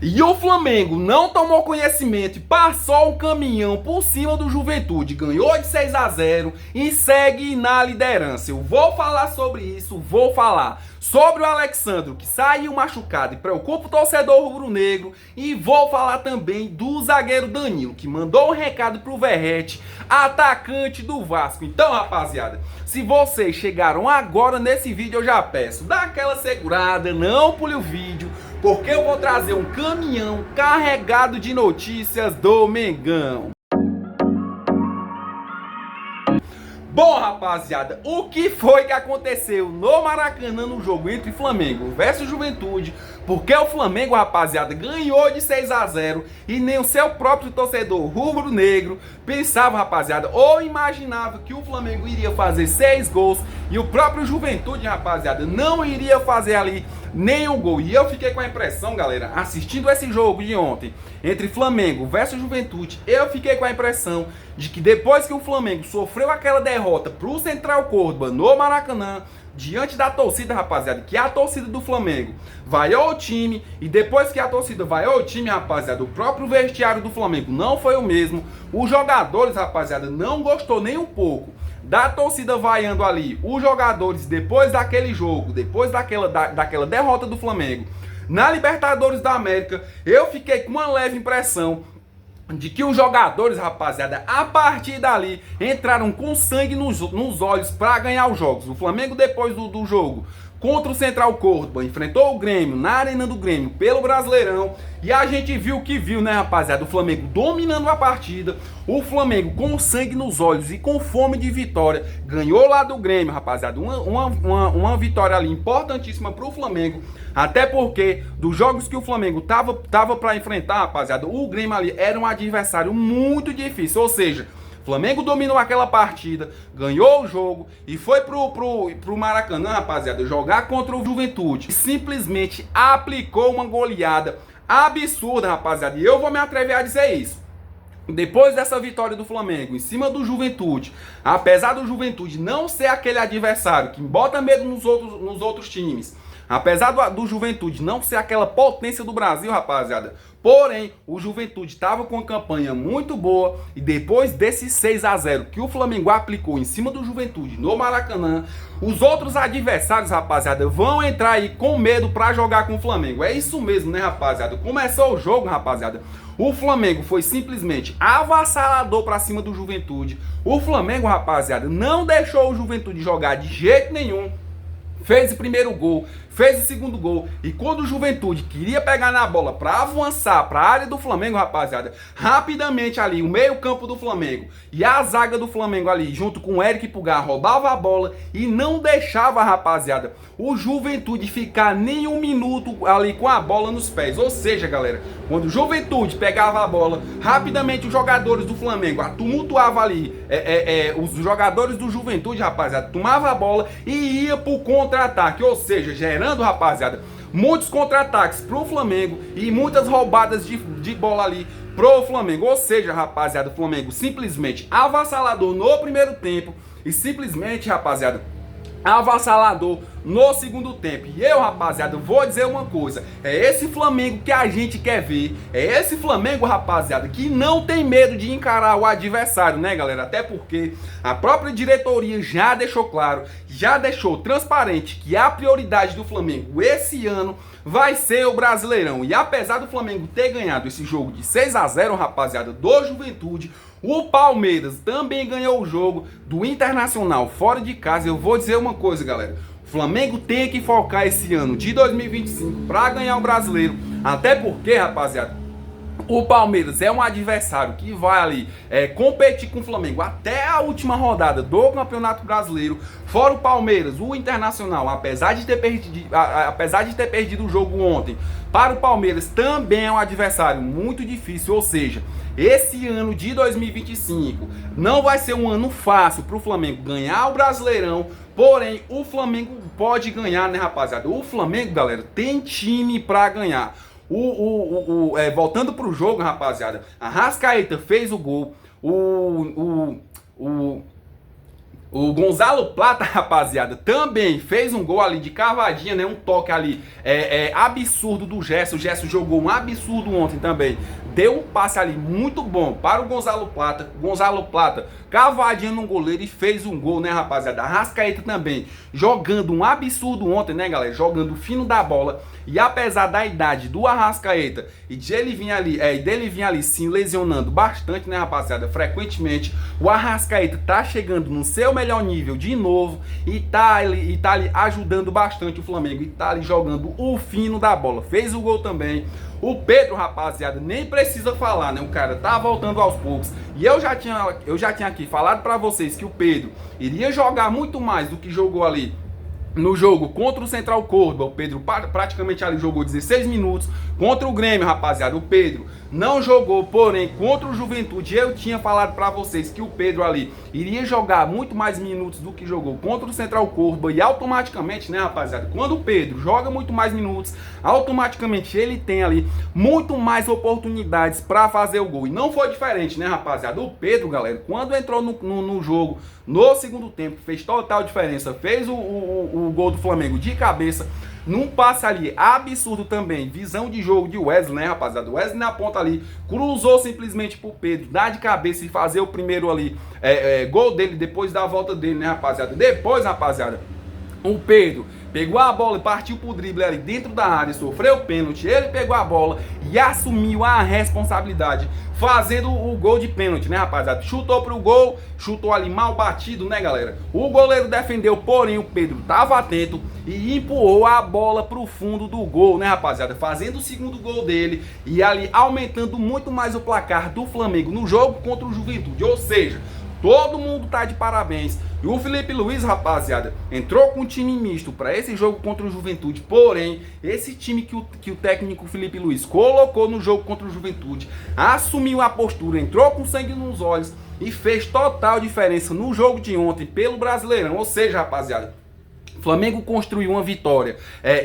E o Flamengo não tomou conhecimento e passou um caminhão por cima do Juventude, ganhou de 6-0 e segue na liderança. Eu vou falar sobre isso, vou falar sobre o Alexandro, que saiu machucado e preocupa o torcedor rubro-negro, e vou falar também do zagueiro Danilo, que mandou um recado pro Verratti, atacante do Vasco. Então, rapaziada, se vocês chegaram agora nesse vídeo, eu já peço, dá aquela segurada, não pule o vídeo, porque eu vou trazer um caminhão carregado de notícias do Mengão. Bom, rapaziada, o que foi que aconteceu no Maracanã no jogo entre Flamengo versus Juventude? Porque o Flamengo, rapaziada, ganhou de 6-0 e nem o seu próprio torcedor rubro-negro pensava, rapaziada, ou imaginava que o Flamengo iria fazer 6 gols e o próprio Juventude, rapaziada, não iria fazer ali nenhum gol. E eu fiquei com a impressão, galera, assistindo esse jogo de ontem entre Flamengo versus Juventude, eu fiquei com a impressão de que depois que o Flamengo sofreu aquela derrota pro Central Córdoba no Maracanã, diante da torcida, rapaziada, que é a torcida do Flamengo vaiou o time, e depois que a torcida vaiou o time, rapaziada, o próprio vestiário do Flamengo não foi o mesmo, os jogadores, rapaziada, não gostou nem um pouco da torcida vaiando ali os jogadores depois daquele jogo, depois daquela derrota do Flamengo na Libertadores da América. Eu fiquei com uma leve impressão de que os jogadores, rapaziada, a partir dali entraram com sangue nos olhos para ganhar os jogos. O Flamengo, depois do jogo contra o Central Córdoba, enfrentou o Grêmio na Arena do Grêmio pelo Brasileirão, e a gente viu o que viu, né, rapaziada? O Flamengo dominando a partida, o Flamengo com sangue nos olhos e com fome de vitória, ganhou lá do Grêmio, rapaziada, uma vitória ali importantíssima pro Flamengo, até porque dos jogos que o Flamengo tava para enfrentar, rapaziada, o Grêmio ali era um adversário muito difícil, ou seja, o Flamengo dominou aquela partida, ganhou o jogo e foi pro Maracanã, rapaziada, jogar contra o Juventude. E simplesmente aplicou uma goleada absurda, rapaziada. E eu vou me atrever a dizer isso. Depois dessa vitória do Flamengo em cima do Juventude, apesar do Juventude não ser aquele adversário que bota medo nos outros times, apesar do Juventude não ser aquela potência do Brasil, rapaziada, porém, o Juventude estava com uma campanha muito boa, e depois desse 6-0 que o Flamengo aplicou em cima do Juventude no Maracanã, os outros adversários, rapaziada, vão entrar aí com medo para jogar com o Flamengo. É isso mesmo, né, rapaziada? Começou o jogo, rapaziada, o Flamengo foi simplesmente avassalador para cima do Juventude. O Flamengo, rapaziada, não deixou o Juventude jogar de jeito nenhum. Fez o primeiro gol, fez o segundo gol, e quando o Juventude queria pegar na bola para avançar para a área do Flamengo, rapaziada, rapidamente ali o meio campo do Flamengo e a zaga do Flamengo ali, junto com o Eric Pulgar, roubava a bola e não deixava, rapaziada, o Juventude ficar nem um minuto ali com a bola nos pés. Ou seja, galera, quando o Juventude pegava a bola, rapidamente os jogadores do Flamengo tumultuavam ali, os jogadores do Juventude, rapaziada, tomavam a bola e ia pro contra-ataque, ou seja, gerando, rapaziada, muitos contra-ataques pro Flamengo e muitas roubadas de bola ali pro Flamengo. Ou seja, rapaziada, o Flamengo simplesmente avassalador no primeiro tempo e simplesmente, rapaziada, avassalador no segundo tempo. E eu, rapaziada, vou dizer uma coisa, é esse Flamengo que a gente quer ver, é esse Flamengo, rapaziada, que não tem medo de encarar o adversário, né, galera? Até porque a própria diretoria já deixou claro, já deixou transparente que a prioridade do Flamengo esse ano vai ser o Brasileirão. E apesar do Flamengo ter ganhado esse jogo de 6-0, rapaziada, do Juventude, o Palmeiras também ganhou o jogo do Internacional fora de casa. Eu vou dizer uma coisa, galera, o Flamengo tem que focar esse ano de 2025 para ganhar o Brasileiro, até porque, rapaziada, o Palmeiras é um adversário que vai ali competir com o Flamengo até a última rodada do Campeonato Brasileiro. Fora o Palmeiras, o Internacional, apesar de ter perdido o jogo ontem, para o Palmeiras também é um adversário muito difícil. Ou seja, esse ano de 2025 não vai ser um ano fácil para o Flamengo ganhar o Brasileirão. Porém, o Flamengo pode ganhar, né, rapaziada? O Flamengo, galera, tem time para ganhar. Voltando pro jogo, rapaziada, a Arrascaeta fez o gol, o O Gonzalo Plata, rapaziada, também fez um gol ali de cavadinha, né? Um toque ali absurdo do Gerson. O Gerson jogou um absurdo ontem também. Deu um passe ali muito bom para o Gonzalo Plata. Gonzalo Plata, cavadinha no goleiro e fez um gol, né, rapaziada? Arrascaeta também jogando um absurdo ontem, né, galera? Jogando fino da bola. E apesar da idade do Arrascaeta e dele vir ali sim lesionando bastante, né, rapaziada? Frequentemente, o Arrascaeta tá chegando no seu melhor nível de novo e tá ali ajudando bastante o Flamengo e tá ali jogando o fino da bola. Fez o gol também. O Pedro, rapaziada, nem precisa falar, né? O cara tá voltando aos poucos. E eu já tinha aqui falado pra vocês que o Pedro iria jogar muito mais do que jogou ali no jogo contra o Central Córdoba. O Pedro praticamente ali jogou 16 minutos. Contra o Grêmio, rapaziada, o Pedro não jogou, porém, contra o Juventude, eu tinha falado pra vocês que o Pedro ali iria jogar muito mais minutos do que jogou contra o Central Córdoba. E automaticamente, né, rapaziada, quando o Pedro joga muito mais minutos, automaticamente ele tem ali muito mais oportunidades pra fazer o gol. E não foi diferente, né, rapaziada? O Pedro, galera, quando entrou no jogo, no segundo tempo, fez total diferença. Fez o gol do Flamengo de cabeça, num passe ali absurdo também. Visão de jogo de Wesley, né, rapaziada? O Wesley na ponta ali, cruzou simplesmente pro Pedro, dar de cabeça e fazer o primeiro ali, gol dele, depois da volta dele, né, rapaziada? Depois, rapaziada, o Pedro pegou a bola e partiu pro drible ali dentro da área, sofreu pênalti, ele pegou a bola e assumiu a responsabilidade, fazendo o gol de pênalti, né, rapaziada? Chutou pro gol, chutou ali mal batido, né, galera? O goleiro defendeu, porém o Pedro tava atento e empurrou a bola pro fundo do gol, né, rapaziada? Fazendo o segundo gol dele e ali aumentando muito mais o placar do Flamengo no jogo contra o Juventude. Ou seja, todo mundo tá de parabéns. E o Felipe Luiz, rapaziada, entrou com um time misto para esse jogo contra o Juventude. Porém, esse time que o técnico Felipe Luiz colocou no jogo contra o Juventude, assumiu a postura, entrou com sangue nos olhos e fez total diferença no jogo de ontem pelo Brasileirão. Ou seja, rapaziada, o Flamengo construiu uma vitória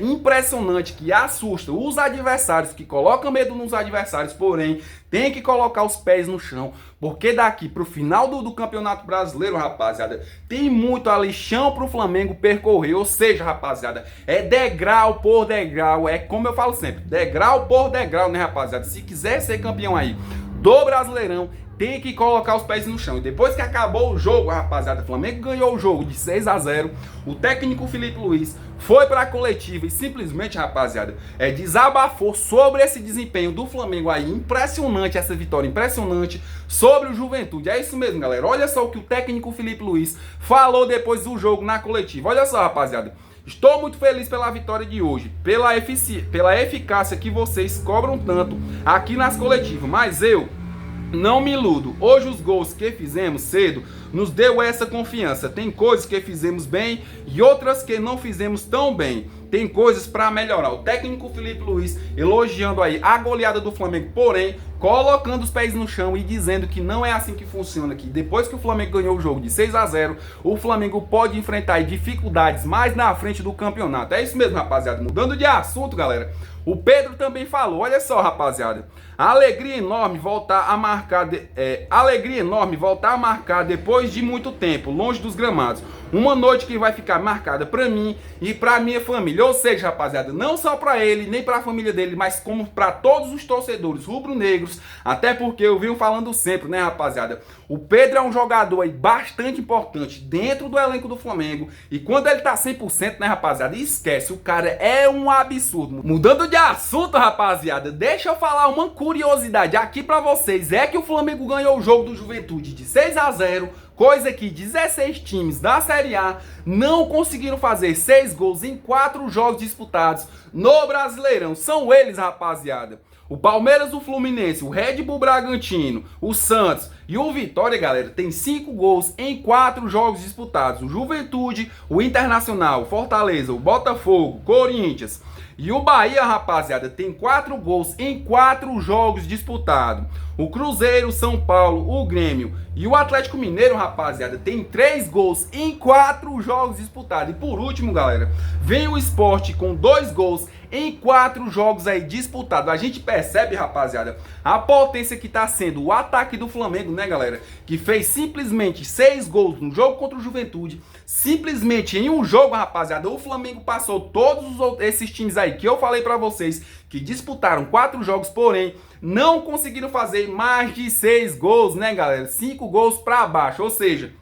impressionante que assusta os adversários, que coloca medo nos adversários, porém tem que colocar os pés no chão, porque daqui pro final do Campeonato Brasileiro, rapaziada, tem muito ali chão pro Flamengo percorrer. Ou seja, rapaziada, é degrau por degrau, é como eu falo sempre, degrau por degrau, né, rapaziada? Se quiser ser campeão aí do Brasileirão, tem que colocar os pés no chão. E depois que acabou o jogo, rapaziada, o Flamengo ganhou o jogo de 6-0. O técnico Felipe Luiz foi para a coletiva e simplesmente, rapaziada, desabafou sobre esse desempenho do Flamengo aí. Impressionante essa vitória, impressionante sobre o Juventude. É isso mesmo, galera. Olha só o que o técnico Felipe Luiz falou depois do jogo na coletiva. Olha só, rapaziada. Estou muito feliz pela vitória de hoje, pela eficácia que vocês cobram tanto aqui nas coletivas, mas eu não me iludo. Hoje os gols que fizemos cedo nos deu essa confiança. Tem coisas que fizemos bem e outras que não fizemos tão bem. Tem coisas para melhorar. O técnico Felipe Luiz elogiando aí a goleada do Flamengo, porém colocando os pés no chão e dizendo que não é assim que funciona, que depois que o Flamengo ganhou o jogo de 6-0, o Flamengo pode enfrentar dificuldades mais na frente do campeonato. É isso mesmo, rapaziada. Mudando de assunto, galera, o Pedro também falou, olha só, rapaziada, alegria enorme voltar a marcar depois de muito tempo, longe dos gramados. Uma noite que vai ficar marcada pra mim e pra minha família. Ou seja, rapaziada, não só pra ele, nem pra família dele, mas como pra todos os torcedores rubro-negros. Até porque eu venho falando sempre, né, rapaziada? O Pedro é um jogador aí bastante importante dentro do elenco do Flamengo. E quando ele tá 100%, né, rapaziada? Esquece, o cara é um absurdo. Mudando de assunto, rapaziada, deixa eu falar uma curiosidade aqui pra vocês. É que o Flamengo ganhou o jogo do Juventude de 6-0. Coisa que 16 times da Série A não conseguiram fazer 6 gols em 4 jogos disputados no Brasileirão. São eles, rapaziada: o Palmeiras, o Fluminense, o Red Bull Bragantino, o Santos e o Vitória, galera, tem 5 gols em 4 jogos disputados. O Juventude, o Internacional, o Fortaleza, o Botafogo, Corinthians e o Bahia, rapaziada, tem 4 gols em 4 jogos disputados. O Cruzeiro, São Paulo, o Grêmio e o Atlético Mineiro, rapaziada, tem 3 gols em 4 jogos disputados. E por último, galera, vem o Sport com 2 gols em 4 jogos aí disputados. A gente percebe, rapaziada, a potência que tá sendo o ataque do Flamengo, né, galera? Que fez simplesmente 6 gols no jogo contra o Juventude. Simplesmente em um jogo, rapaziada, o Flamengo passou todos esses times aí que eu falei pra vocês, que disputaram 4 jogos, porém não conseguiram fazer mais de 6 gols, né, galera? 5 gols pra baixo, ou seja,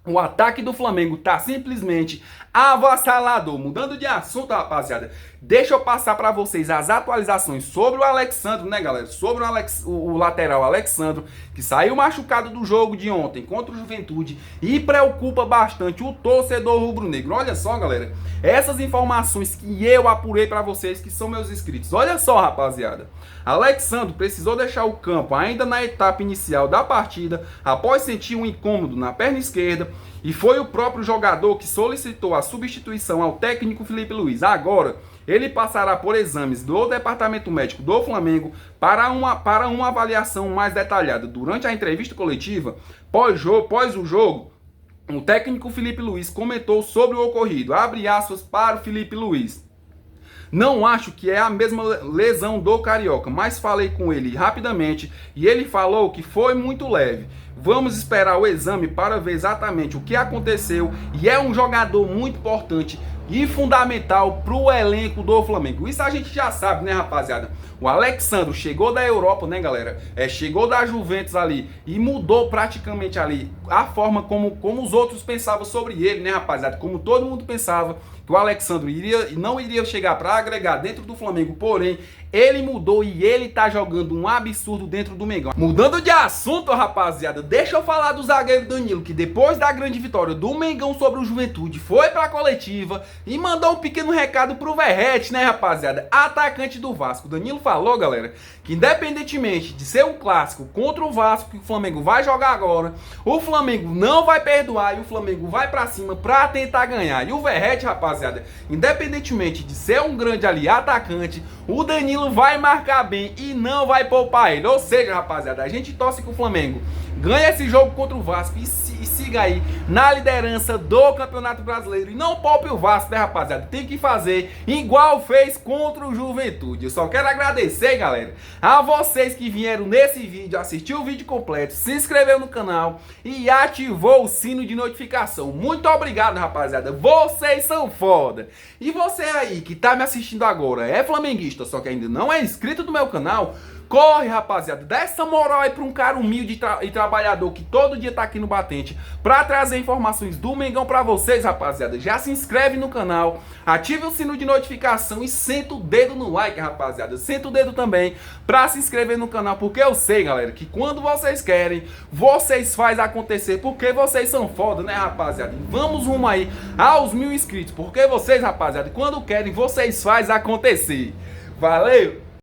o ataque do Flamengo tá simplesmente avassalador. Mudando de assunto, rapaziada, deixa eu passar para vocês as atualizações sobre o Alexandro, né, galera? Sobre o lateral Alexandro, que saiu machucado do jogo de ontem contra o Juventude e preocupa bastante o torcedor rubro-negro. Olha só, galera, essas informações que eu apurei para vocês, que são meus inscritos. Olha só, rapaziada, Alexandro precisou deixar o campo ainda na etapa inicial da partida após sentir um incômodo na perna esquerda, e foi o próprio jogador que solicitou a substituição ao técnico Felipe Luiz. Agora, ele passará por exames do Departamento Médico do Flamengo para uma avaliação mais detalhada. Durante a entrevista coletiva, pós o jogo, o técnico Felipe Luiz comentou sobre o ocorrido. Abre aspas para o Felipe Luiz. Não acho que é a mesma lesão do Carioca, mas falei com ele rapidamente e ele falou que foi muito leve. Vamos esperar o exame para ver exatamente o que aconteceu, e é um jogador muito importante e fundamental para o elenco do Flamengo. Isso a gente já sabe, né, rapaziada? O Alexandro chegou da Europa, né, galera? Chegou da Juventus ali e mudou praticamente ali a forma como os outros pensavam sobre ele, né, rapaziada? Como todo mundo pensava que o Alexandro não iria chegar para agregar dentro do Flamengo, porém, ele mudou e ele tá jogando um absurdo dentro do Mengão. Mudando de assunto, rapaziada, deixa eu falar do zagueiro Danilo, que depois da grande vitória do Mengão sobre o Juventude, foi pra coletiva e mandou um pequeno recado pro Verratti, né, rapaziada, atacante do Vasco. Danilo falou, galera, que independentemente de ser um clássico contra o Vasco, que o Flamengo vai jogar agora, o Flamengo não vai perdoar e o Flamengo vai pra cima pra tentar ganhar. E o Verratti, rapaziada, independentemente de ser um grande ali atacante, o Danilo vai marcar bem e não vai poupar ele. Ou seja, rapaziada, a gente torce que o Flamengo ganhe esse jogo contra o Vasco e siga aí na liderança do Campeonato Brasileiro. E não poupe o Vasco, né, rapaziada? Tem que fazer igual fez contra o Juventude. Eu só quero agradecer, galera, a vocês que vieram nesse vídeo, assistiu o vídeo completo, se inscreveu no canal e ativou o sino de notificação. Muito obrigado, rapaziada. Vocês são foda. E você aí que tá me assistindo agora, é flamenguista, só que ainda não é inscrito no meu canal, corre, rapaziada, dá essa moral aí pra um cara humilde e trabalhador que todo dia tá aqui no Batente pra trazer informações do Mengão pra vocês, rapaziada. Já se inscreve no canal, ative o sino de notificação e senta o dedo no like, rapaziada. Senta o dedo também pra se inscrever no canal, porque eu sei, galera, que quando vocês querem, vocês fazem acontecer, porque vocês são foda, né, rapaziada? E vamos rumo aí aos 1000 inscritos, porque vocês, rapaziada, quando querem, vocês fazem acontecer. Valeu!